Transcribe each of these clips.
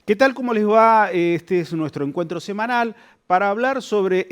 ¿Qué tal? ¿Cómo les va? Este es nuestro encuentro semanal para hablar sobre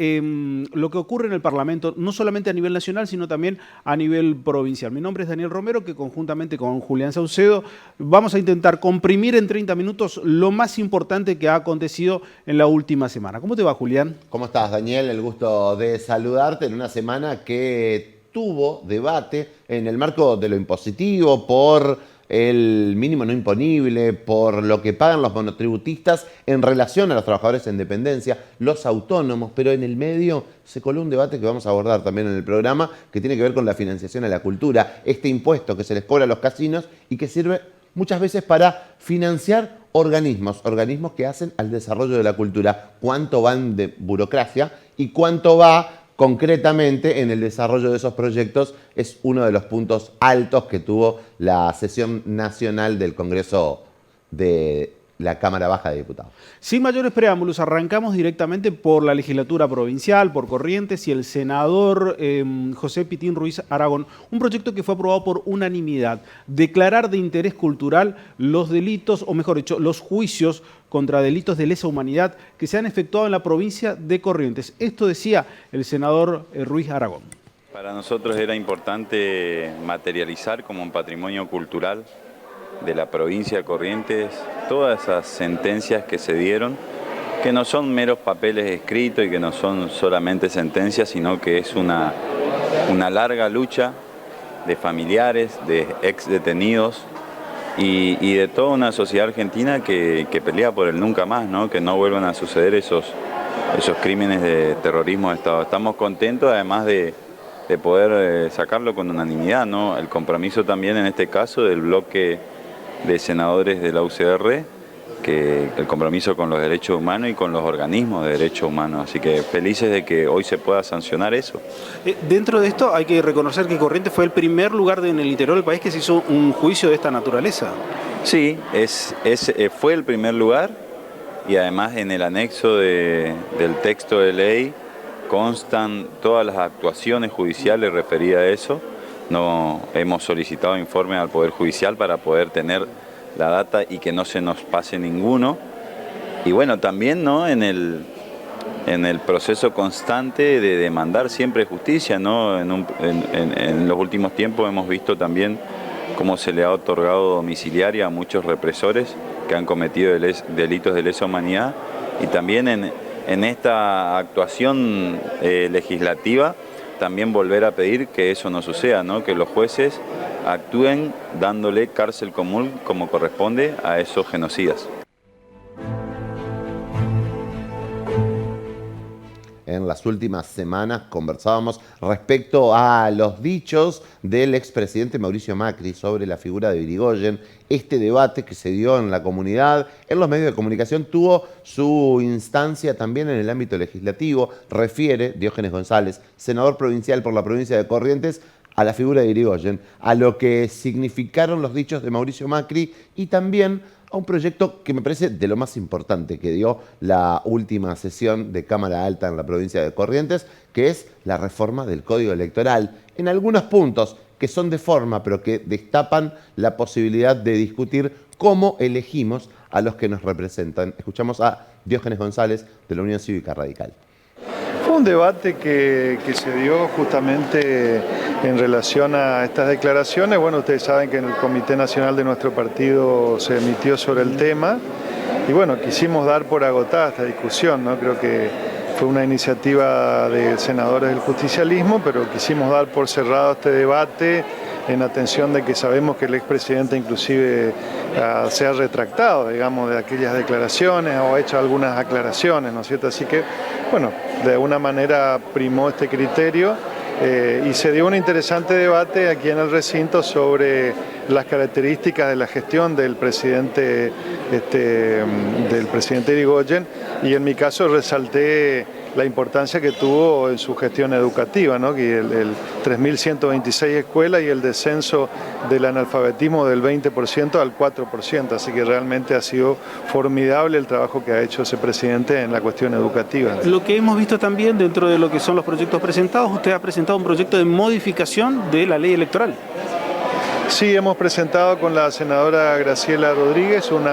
lo que ocurre en el Parlamento, no solamente a nivel nacional, sino también a nivel provincial. Mi nombre es Daniel Romero, que conjuntamente con Julián Saucedo vamos a intentar comprimir en 30 minutos lo más importante que ha acontecido en la última semana. ¿Cómo te va, Julián? ¿Cómo estás, Daniel? El gusto de saludarte en una semana que tuvo debate en el marco de lo impositivo por el mínimo no imponible, por lo que pagan los monotributistas en relación a los trabajadores en dependencia, los autónomos, pero en el medio se coló un debate que vamos a abordar también en el programa, que tiene que ver con la financiación a la cultura, este impuesto que se les cobra a los casinos y que sirve muchas veces para financiar organismos que hacen al desarrollo de la cultura. ¿Cuánto van de burocracia y cuánto va concretamente en el desarrollo de esos proyectos? Es uno de los puntos altos que tuvo la sesión nacional del Congreso de la Cámara Baja de Diputados. Sin mayores preámbulos, arrancamos directamente por la legislatura provincial, por Corrientes y el senador José Pitín Ruiz Aragón, un proyecto que fue aprobado por unanimidad, declarar de interés cultural los delitos, o mejor dicho, los juicios contra delitos de lesa humanidad que se han efectuado en la provincia de Corrientes. Esto decía el senador Ruiz Aragón. Para nosotros era importante materializar como un patrimonio cultural de la provincia de Corrientes todas esas sentencias que se dieron, que no son meros papeles escritos y que no son solamente sentencias, sino que es una larga lucha de familiares, de ex detenidos y de toda una sociedad argentina que pelea por el nunca más, ¿no? Que no vuelvan a suceder esos crímenes de terrorismo de Estado. Estamos contentos además de poder sacarlo con unanimidad, ¿no? El compromiso también en este caso del bloque de senadores de la UCR, que el compromiso con los derechos humanos y con los organismos de derechos humanos. Así que felices de que hoy se pueda sancionar eso. Dentro de esto hay que reconocer que Corrientes fue el primer lugar en el interior del país que se hizo un juicio de esta naturaleza. Sí, fue el primer lugar y además en el anexo del texto de ley constan todas las actuaciones judiciales referidas a eso. No hemos solicitado informe al Poder Judicial para poder tener la data y que no se nos pase ninguno. Y bueno, también, ¿no?, en el proceso constante de demandar siempre justicia, ¿no? En los últimos tiempos hemos visto también cómo se le ha otorgado domiciliaria a muchos represores que han cometido delitos de lesa humanidad, y también en esta actuación legislativa también volver a pedir que eso no suceda, ¿no? Que los jueces actúen dándole cárcel común como corresponde a esos genocidas. En las últimas semanas conversábamos respecto a los dichos del expresidente Mauricio Macri sobre la figura de Irigoyen. Este debate que se dio en la comunidad, en los medios de comunicación, tuvo su instancia también en el ámbito legislativo. Refiere Diógenes González, senador provincial por la provincia de Corrientes, a la figura de Irigoyen, a lo que significaron los dichos de Mauricio Macri y también a un proyecto que me parece de lo más importante que dio la última sesión de Cámara Alta en la provincia de Corrientes, que es la reforma del Código Electoral, en algunos puntos que son de forma, pero que destapan la posibilidad de discutir cómo elegimos a los que nos representan. Escuchamos a Diógenes González de la Unión Cívica Radical. Fue un debate que se dio justamente en relación a estas declaraciones. Bueno, ustedes saben que en el Comité Nacional de nuestro partido se emitió sobre el tema y bueno, quisimos dar por agotada esta discusión, ¿no? Creo que fue una iniciativa de senadores del justicialismo, pero quisimos dar por cerrado este debate en atención de que sabemos que el expresidente inclusive se ha retractado, digamos, de aquellas declaraciones o ha hecho algunas aclaraciones, ¿no es cierto? Así que, bueno, de alguna manera primó este criterio y se dio un interesante debate aquí en el recinto sobre las características de la gestión del presidente Irigoyen, y en mi caso resalté la importancia que tuvo en su gestión educativa, ¿no? Que el 3.126 escuelas y el descenso del analfabetismo del 20% al 4%, así que realmente ha sido formidable el trabajo que ha hecho ese presidente en la cuestión educativa. Lo que hemos visto también dentro de lo que son los proyectos presentados, usted ha presentado un proyecto de modificación de la ley electoral. Sí, hemos presentado con la senadora Graciela Rodríguez un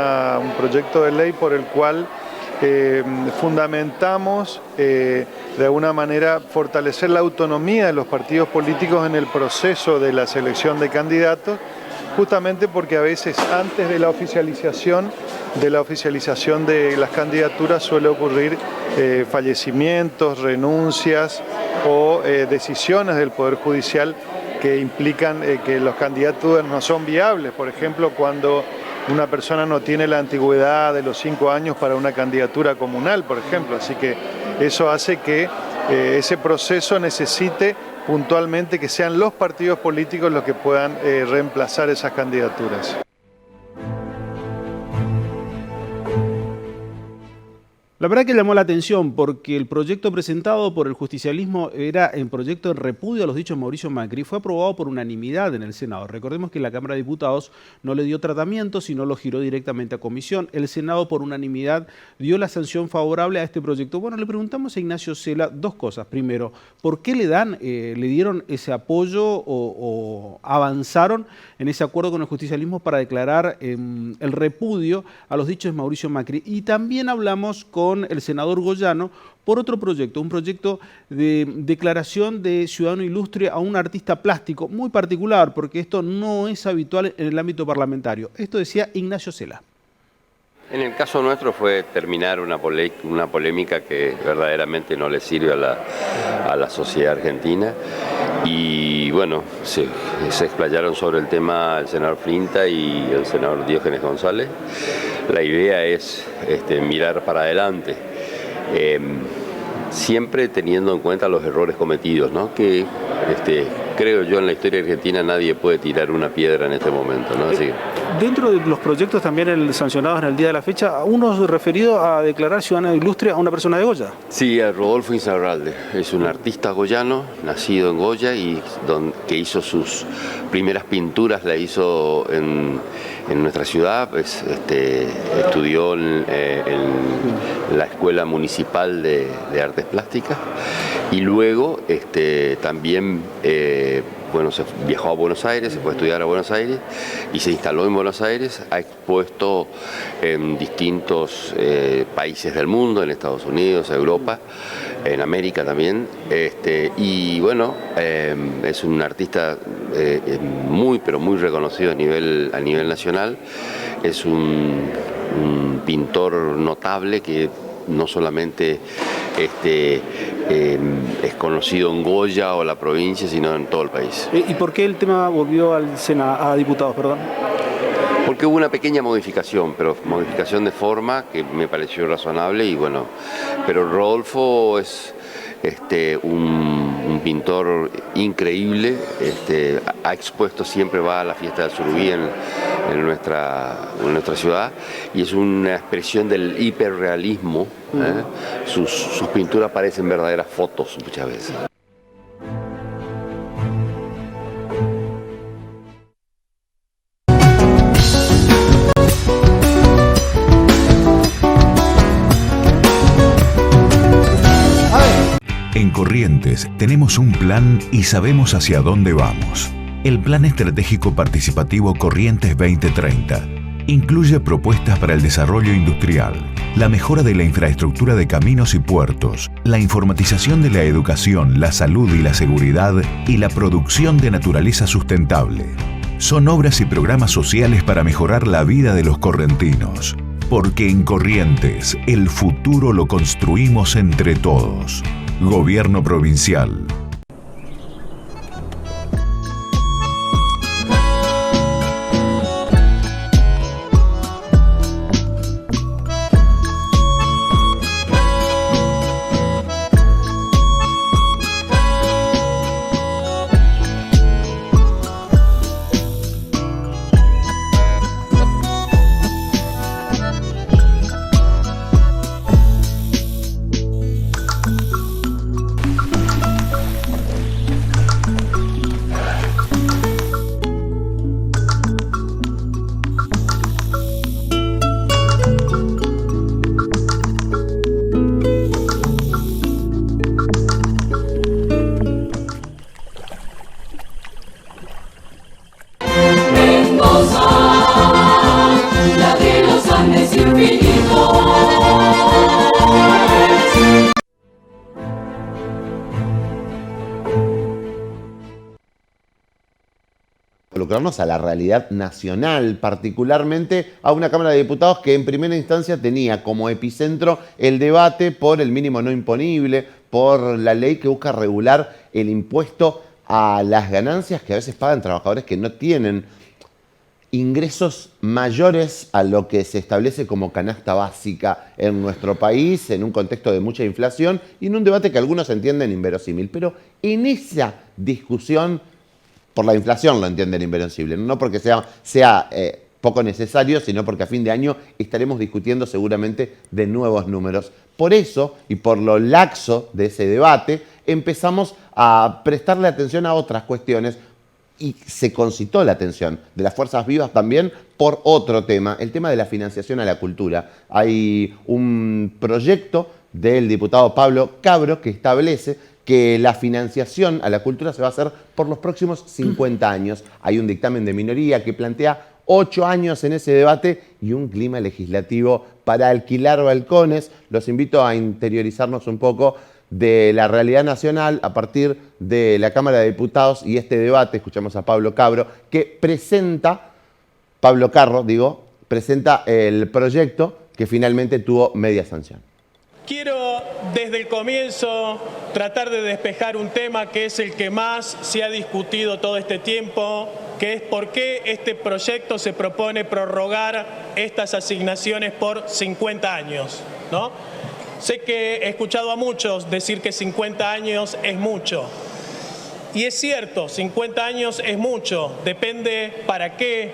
proyecto de ley por el cual fundamentamos de alguna manera fortalecer la autonomía de los partidos políticos en el proceso de la selección de candidatos, justamente porque a veces antes de la oficialización de las candidaturas suele ocurrir fallecimientos, renuncias o decisiones del Poder Judicial que implican que los candidatos no son viables. Por ejemplo, cuando una persona no tiene la antigüedad de los 5 años para una candidatura comunal, por ejemplo. Así que eso hace que ese proceso necesite puntualmente que sean los partidos políticos los que puedan reemplazar esas candidaturas. La verdad que llamó la atención porque el proyecto presentado por el justicialismo era el proyecto de repudio a los dichos de Mauricio Macri. Fue aprobado por unanimidad en el Senado. Recordemos que la Cámara de Diputados no le dio tratamiento, sino lo giró directamente a comisión. El Senado por unanimidad dio la sanción favorable a este proyecto. Bueno, le preguntamos a Ignacio Cela dos cosas. Primero, ¿por qué le dieron ese apoyo o avanzaron en ese acuerdo con el justicialismo para declarar el repudio a los dichos de Mauricio Macri? Y también hablamos con el senador Goyano por otro proyecto, un proyecto de declaración de ciudadano ilustre a un artista plástico muy particular, porque esto no es habitual en el ámbito parlamentario. Esto decía Ignacio Cela. En el caso nuestro fue terminar una polémica que verdaderamente no le sirve a la sociedad argentina. Y bueno, se explayaron sobre el tema el senador Flinta y el senador Diógenes González. La idea es mirar para adelante, siempre teniendo en cuenta los errores cometidos, ¿no? Que creo yo en la historia argentina nadie puede tirar una piedra en este momento, ¿no? Así, dentro de los proyectos también sancionados en el día de la fecha, uno referido a declarar ciudadano ilustre a una persona de Goya. Sí, a Rodolfo Insaurralde. Es un artista goyano, nacido en Goya y que hizo sus primeras pinturas, la hizo en nuestra ciudad. Estudió en la Escuela Municipal de Artes Plásticas y luego también se viajó a Buenos Aires, se fue a estudiar a Buenos Aires y se instaló en Buenos Aires. Ha expuesto en distintos países del mundo, en Estados Unidos, Europa, en América también. Es un artista muy, pero muy reconocido a nivel nacional. Es un pintor notable que no solamente es conocido en Goya o la provincia, sino en todo el país. ¿Y por qué el tema volvió a diputados, perdón? Porque hubo una pequeña modificación, pero modificación de forma que me pareció razonable pero Rodolfo es un pintor increíble, ha expuesto, siempre va a la fiesta del Surubí en nuestra ciudad y es una expresión del hiperrealismo. Sus pinturas parecen verdaderas fotos muchas veces. En Corrientes tenemos un plan y sabemos hacia dónde vamos. El Plan Estratégico Participativo Corrientes 2030 incluye propuestas para el desarrollo industrial, la mejora de la infraestructura de caminos y puertos, la informatización de la educación, la salud y la seguridad y la producción de naturaleza sustentable. Son obras y programas sociales para mejorar la vida de los correntinos. Porque en Corrientes el futuro lo construimos entre todos. Gobierno Provincial. involucrarnos a la realidad nacional, particularmente a una Cámara de Diputados que en primera instancia tenía como epicentro el debate por el mínimo no imponible, por la ley que busca regular el impuesto a las ganancias que a veces pagan trabajadores que no tienen ingresos mayores a lo que se establece como canasta básica en nuestro país, en un contexto de mucha inflación y en un debate que algunos entienden inverosímil. Pero en esa discusión, por la inflación lo entienden inverosímil, no porque sea poco necesario, sino porque a fin de año estaremos discutiendo seguramente de nuevos números. Por eso, y por lo laxo de ese debate, empezamos a prestarle atención a otras cuestiones y se concitó la atención de las fuerzas vivas también por otro tema, el tema de la financiación a la cultura. Hay un proyecto del diputado Pablo Cabro que establece que la financiación a la cultura se va a hacer por los próximos 50 años. Hay un dictamen de minoría que plantea 8 años en ese debate y un clima legislativo para alquilar balcones. Los invito a interiorizarnos un poco de la realidad nacional a partir de la Cámara de Diputados y este debate. Escuchamos a Pablo Cabro, que presenta el proyecto que finalmente tuvo media sanción. Quiero desde el comienzo tratar de despejar un tema que es el que más se ha discutido todo este tiempo, que es por qué este proyecto se propone prorrogar estas asignaciones por 50 años, ¿no? Sé que he escuchado a muchos decir que 50 años es mucho. Y es cierto, 50 años es mucho. Depende para qué,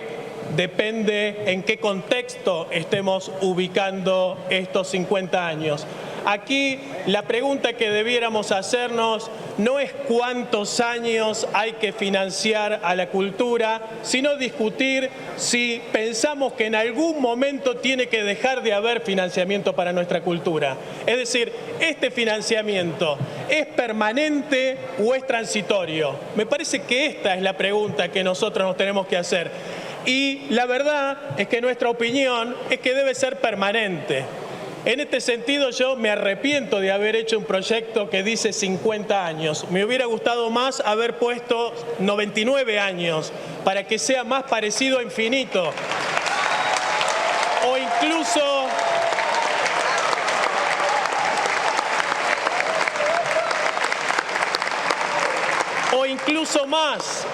depende en qué contexto estemos ubicando estos 50 años. Aquí la pregunta que debiéramos hacernos no es cuántos años hay que financiar a la cultura, sino discutir si pensamos que en algún momento tiene que dejar de haber financiamiento para nuestra cultura. Es decir, ¿este financiamiento es permanente o es transitorio? Me parece que esta es la pregunta que nosotros nos tenemos que hacer. Y la verdad es que nuestra opinión es que debe ser permanente. En este sentido, yo me arrepiento de haber hecho un proyecto que dice 50 años. Me hubiera gustado más haber puesto 99 años para que sea más parecido a infinito. O incluso más.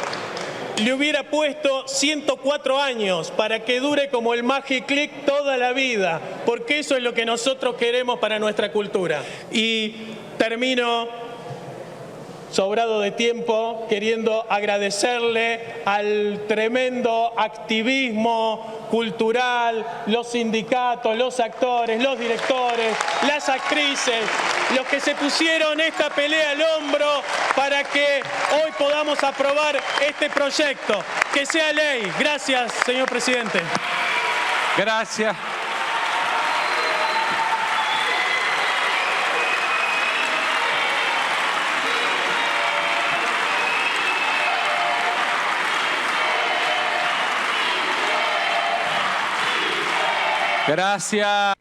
Le hubiera puesto 104 años para que dure como el Magic Click toda la vida, porque eso es lo que nosotros queremos para nuestra cultura. Y termino, sobrado de tiempo, queriendo agradecerle al tremendo activismo cultural, los sindicatos, los actores, los directores, las actrices, los que se pusieron esta pelea al hombro para que hoy podamos aprobar este proyecto, que sea ley. Gracias, señor presidente. Gracias. Gracias.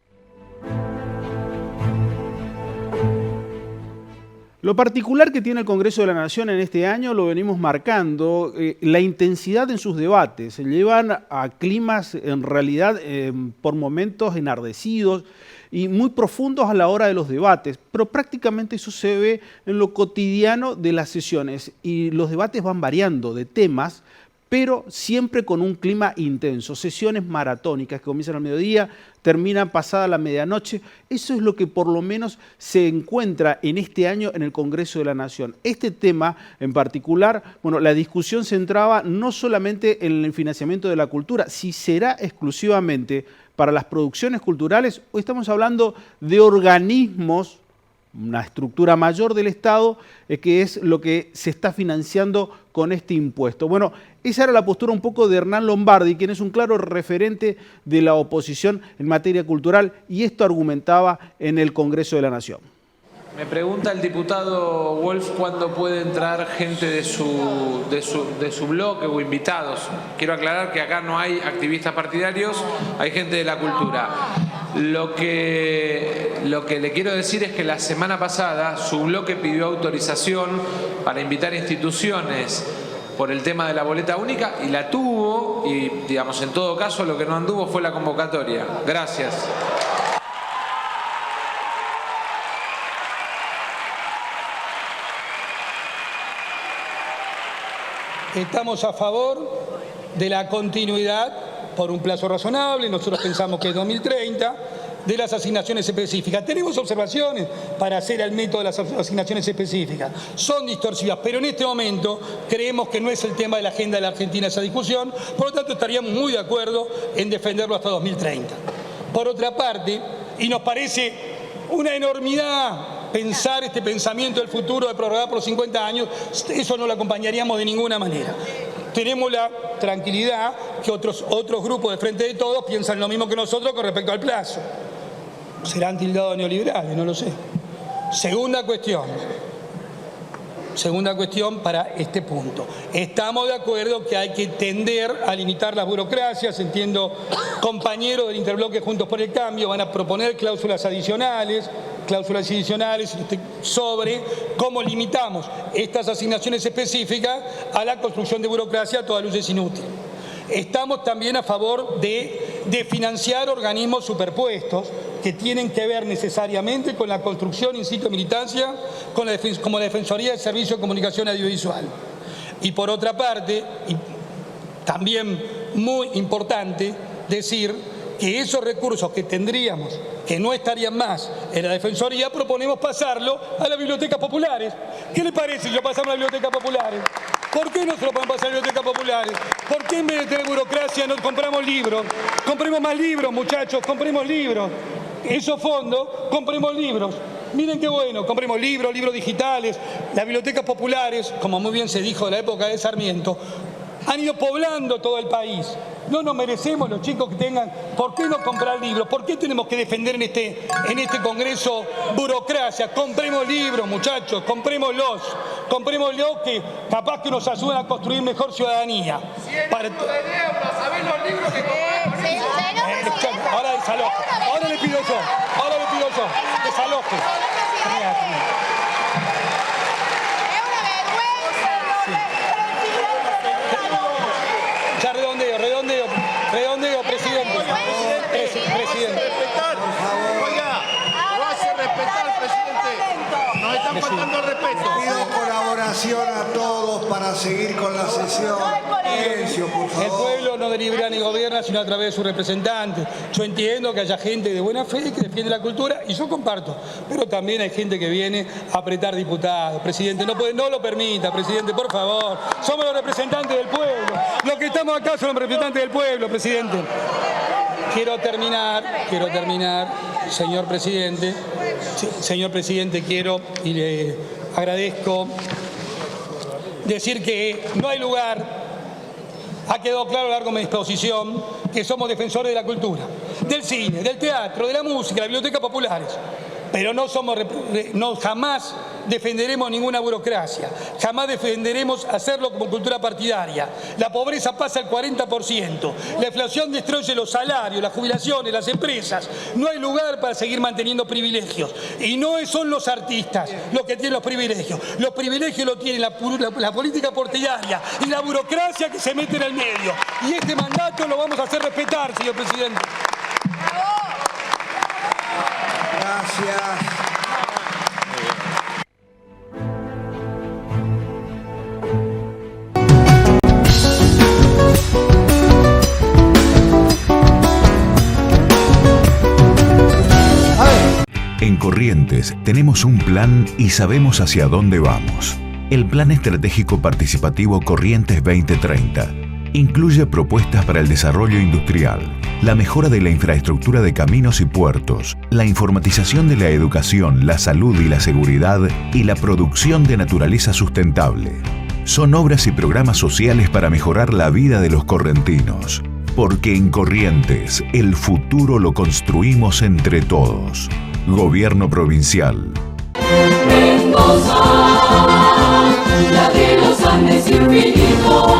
Lo particular que tiene el Congreso de la Nación en este año lo venimos marcando, la intensidad en sus debates. Se llevan a climas en realidad por momentos enardecidos y muy profundos a la hora de los debates, pero prácticamente eso se ve en lo cotidiano de las sesiones y los debates van variando de temas, pero siempre con un clima intenso, sesiones maratónicas que comienzan al mediodía, terminan pasada la medianoche. Eso es lo que por lo menos se encuentra en este año en el Congreso de la Nación. Este tema en particular, bueno, la discusión se centraba no solamente en el financiamiento de la cultura, si será exclusivamente para las producciones culturales, o estamos hablando de organismos, una estructura mayor del Estado, que es lo que se está financiando con este impuesto. Bueno, esa era la postura un poco de Hernán Lombardi, quien es un claro referente de la oposición en materia cultural, y esto argumentaba en el Congreso de la Nación. Me pregunta el diputado Wolf cuándo puede entrar gente de su bloque o invitados. Quiero aclarar que acá no hay activistas partidarios, hay gente de la cultura. Lo que le quiero decir es que la semana pasada su bloque pidió autorización para invitar instituciones por el tema de la boleta única y la tuvo, y digamos, en todo caso lo que no anduvo fue la convocatoria. Gracias. Estamos a favor de la continuidad por un plazo razonable, nosotros pensamos que es 2030, de las asignaciones específicas. Tenemos observaciones para hacer el método de las asignaciones específicas. Son distorsivas, pero en este momento creemos que no es el tema de la agenda de la Argentina esa discusión, por lo tanto estaríamos muy de acuerdo en defenderlo hasta 2030. Por otra parte, y nos parece una enormidad pensar este pensamiento del futuro de prorrogar por 50 años, eso no lo acompañaríamos de ninguna manera. Tenemos la tranquilidad que otros grupos de Frente de Todos piensan lo mismo que nosotros con respecto al plazo. Serán tildados de neoliberales, no lo sé. Segunda cuestión para este punto. Estamos de acuerdo que hay que tender a limitar las burocracias. Entiendo, compañeros del interbloque Juntos por el Cambio van a proponer cláusulas adicionales sobre cómo limitamos estas asignaciones específicas a la construcción de burocracia a toda luz es inútil. Estamos también a favor de financiar organismos superpuestos que tienen que ver necesariamente con la construcción, insisto, militancia, como la Defensoría de Servicios de Comunicación Audiovisual. Y por otra parte, y también muy importante decir que esos recursos que tendríamos, que no estarían más en la Defensoría, proponemos pasarlo a las bibliotecas populares. ¿Qué le parece si lo pasamos a las bibliotecas populares? ¿Por qué no se lo podemos pasar a las bibliotecas populares? ¿Por qué en vez de tener burocracia no compramos libros? Compremos más libros, muchachos, compremos libros. Esos fondos, compremos libros. Miren qué bueno, compremos libros digitales. Las bibliotecas populares, como muy bien se dijo en la época de Sarmiento, han ido poblando todo el país. No nos merecemos los chicos que tengan. ¿Por qué no comprar libros? ¿Por qué tenemos que defender en este Congreso burocracia? Compremos libros, muchachos, comprémoslos que capaz que nos ayudan a construir mejor ciudadanía. $100 de euros, ¿sabés los libros que compramos? Ahora desaloje. Ahora le pido yo. Desaloje. Ya redondeo, presidente. Presidente. Oiga, lo hace respetar, presidente. Nos están faltando el respeto. Pido colaboración a todos para seguir con la sesión. Silencio, por favor. El pueblo no delibera ni gobierna, sino a través de sus representantes. Yo entiendo que haya gente de buena fe que defiende la cultura, y yo comparto, pero también hay gente que viene a apretar diputados. Presidente, no lo permita, presidente, por favor. Somos los representantes del pueblo. Los que estamos acá son los representantes del pueblo, presidente. Quiero terminar, señor presidente. Señor presidente, quiero y le agradezco decir que no hay lugar. Ha quedado claro a lo largo de mi exposición que somos defensores de la cultura, del cine, del teatro, de la música, de las bibliotecas populares. Pero jamás defenderemos ninguna burocracia, jamás defenderemos hacerlo como cultura partidaria. La pobreza pasa al 40%, la inflación destruye los salarios, las jubilaciones, las empresas. No hay lugar para seguir manteniendo privilegios. Y no son los artistas los que tienen los privilegios. Los privilegios los tiene la política partidaria y la burocracia que se mete en el medio. Y este mandato lo vamos a hacer respetar, señor presidente. Gracias. En Corrientes tenemos un plan y sabemos hacia dónde vamos. El Plan Estratégico Participativo Corrientes 2030 incluye propuestas para el desarrollo industrial, la mejora de la infraestructura de caminos y puertos, la informatización de la educación, la salud y la seguridad y la producción de naturaleza sustentable. Son obras y programas sociales para mejorar la vida de los correntinos. Porque en Corrientes, el futuro lo construimos entre todos. Gobierno Provincial. Mendoza, la de los Andes infinitos.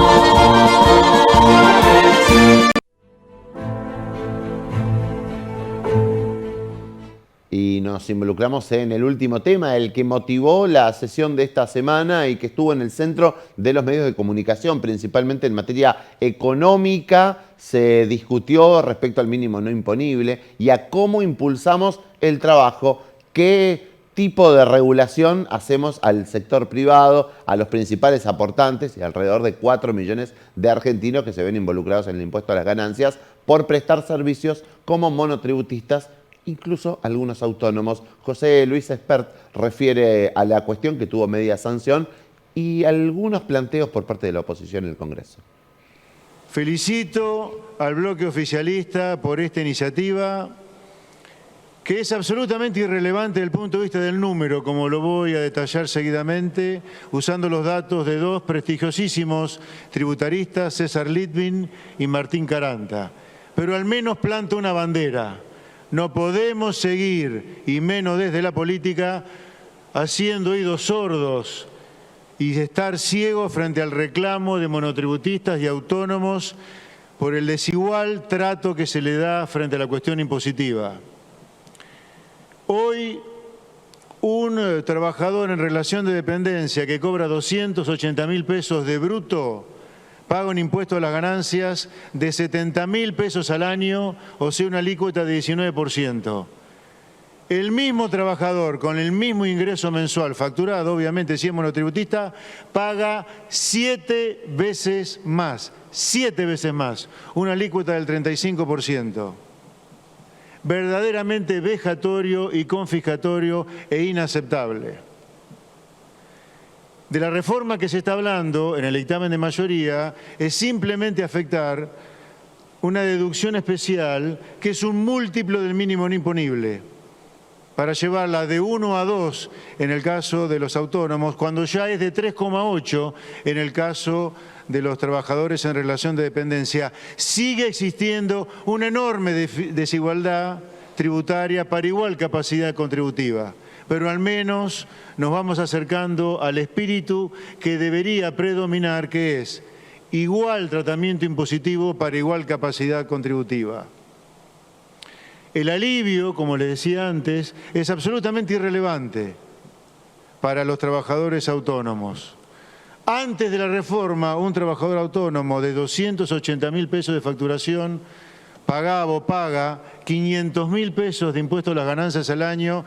Y nos involucramos en el último tema, el que motivó la sesión de esta semana y que estuvo en el centro de los medios de comunicación, principalmente en materia económica. Se discutió respecto al mínimo no imponible y a cómo impulsamos el trabajo, qué tipo de regulación hacemos al sector privado, a los principales aportantes y alrededor de 4 millones de argentinos que se ven involucrados en el impuesto a las ganancias por prestar servicios como monotributistas, incluso algunos autónomos. José Luis Espert refiere a la cuestión que tuvo media sanción y algunos planteos por parte de la oposición en el Congreso. Felicito al bloque oficialista por esta iniciativa, que es absolutamente irrelevante desde el punto de vista del número, como lo voy a detallar seguidamente, usando los datos de dos prestigiosísimos tributaristas, César Litvin y Martín Caranta. Pero al menos planta una bandera. No podemos seguir, y menos desde la política, haciendo oídos sordos y estar ciegos frente al reclamo de monotributistas y autónomos por el desigual trato que se le da frente a la cuestión impositiva. Hoy, un trabajador en relación de dependencia que cobra 280.000 pesos de bruto paga un impuesto a las ganancias de 70.000 pesos al año, o sea, una alícuota de 19%. El mismo trabajador con el mismo ingreso mensual facturado, obviamente si es monotributista, paga 7 veces más, una alícuota del 35%. Verdaderamente vejatorio y confiscatorio e inaceptable. De la reforma que se está hablando en el dictamen de mayoría es simplemente afectar una deducción especial que es un múltiplo del mínimo no imponible, para llevarla de 1 a 2 en el caso de los autónomos, cuando ya es de 3,8 en el caso de los trabajadores en relación de dependencia. Sigue existiendo una enorme desigualdad tributaria para igual capacidad contributiva, pero al menos nos vamos acercando al espíritu que debería predominar, que es igual tratamiento impositivo para igual capacidad contributiva. El alivio, como les decía antes, es absolutamente irrelevante para los trabajadores autónomos. Antes de la reforma, un trabajador autónomo de 280.000 pesos de facturación pagaba o paga 500.000 pesos de impuesto a las ganancias al año,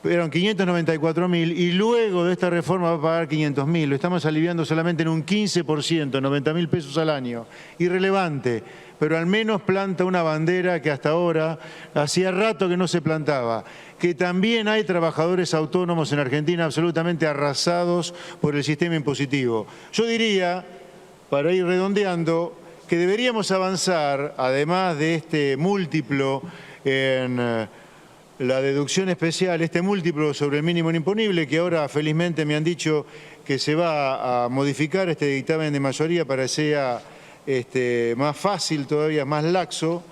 eran 594.000, y luego de esta reforma va a pagar 500.000. Lo estamos aliviando solamente en un 15%, 90.000 pesos al año. Irrelevante, pero al menos planta una bandera que hasta ahora hacía rato que no se plantaba. Que también hay trabajadores autónomos en Argentina absolutamente arrasados por el sistema impositivo. Yo diría, para ir redondeando, que deberíamos avanzar, además de este múltiplo en la deducción especial, este múltiplo sobre el mínimo imponible, que ahora felizmente me han dicho que se va a modificar este dictamen de mayoría para que sea más fácil todavía, más laxo.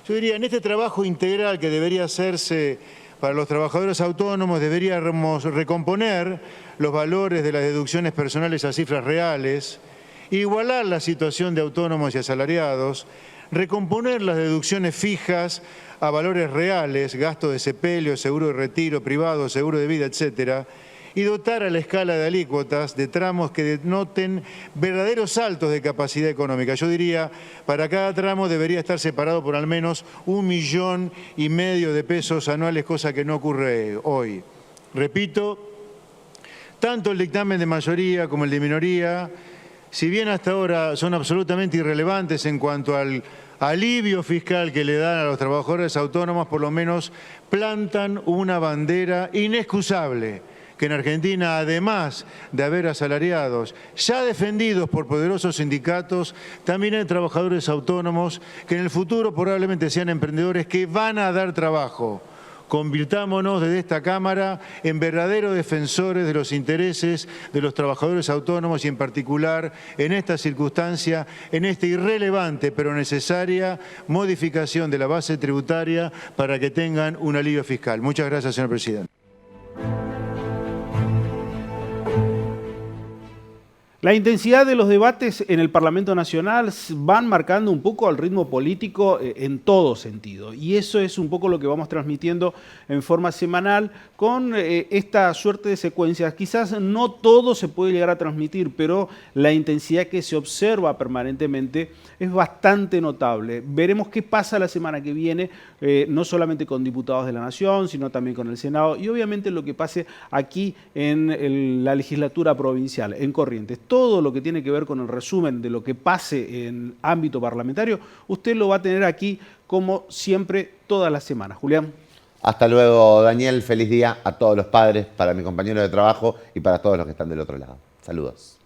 Yo diría, en este trabajo integral que debería hacerse para los trabajadores autónomos, deberíamos recomponer los valores de las deducciones personales a cifras reales, igualar la situación de autónomos y asalariados, recomponer las deducciones fijas a valores reales, gasto de sepelio, seguro de retiro privado, seguro de vida, etcétera, y dotar a la escala de alícuotas de tramos que denoten verdaderos saltos de capacidad económica. Yo diría, para cada tramo debería estar separado por al menos 1,5 millones de pesos anuales, cosa que no ocurre hoy. Repito, tanto el dictamen de mayoría como el de minoría, si bien hasta ahora son absolutamente irrelevantes en cuanto al alivio fiscal que le dan a los trabajadores autónomos, por lo menos plantan una bandera inexcusable, que en Argentina, además de haber asalariados ya defendidos por poderosos sindicatos, también hay trabajadores autónomos que en el futuro probablemente sean emprendedores que van a dar trabajo. Convirtámonos desde esta Cámara en verdaderos defensores de los intereses de los trabajadores autónomos y en particular en esta circunstancia, en esta irrelevante pero necesaria modificación de la base tributaria para que tengan un alivio fiscal. Muchas gracias, señor presidente. La intensidad de los debates en el Parlamento Nacional van marcando un poco el ritmo político en todo sentido. Y eso es un poco lo que vamos transmitiendo en forma semanal con esta suerte de secuencias. Quizás no todo se puede llegar a transmitir, pero la intensidad que se observa permanentemente es bastante notable. Veremos qué pasa la semana que viene, no solamente con diputados de la Nación, sino también con el Senado y obviamente lo que pase aquí en la legislatura provincial, en Corrientes. Todo lo que tiene que ver con el resumen de lo que pase en ámbito parlamentario, usted lo va a tener aquí como siempre todas las semanas. Julián. Hasta luego, Daniel. Feliz día a todos los padres, para mi compañero de trabajo y para todos los que están del otro lado. Saludos.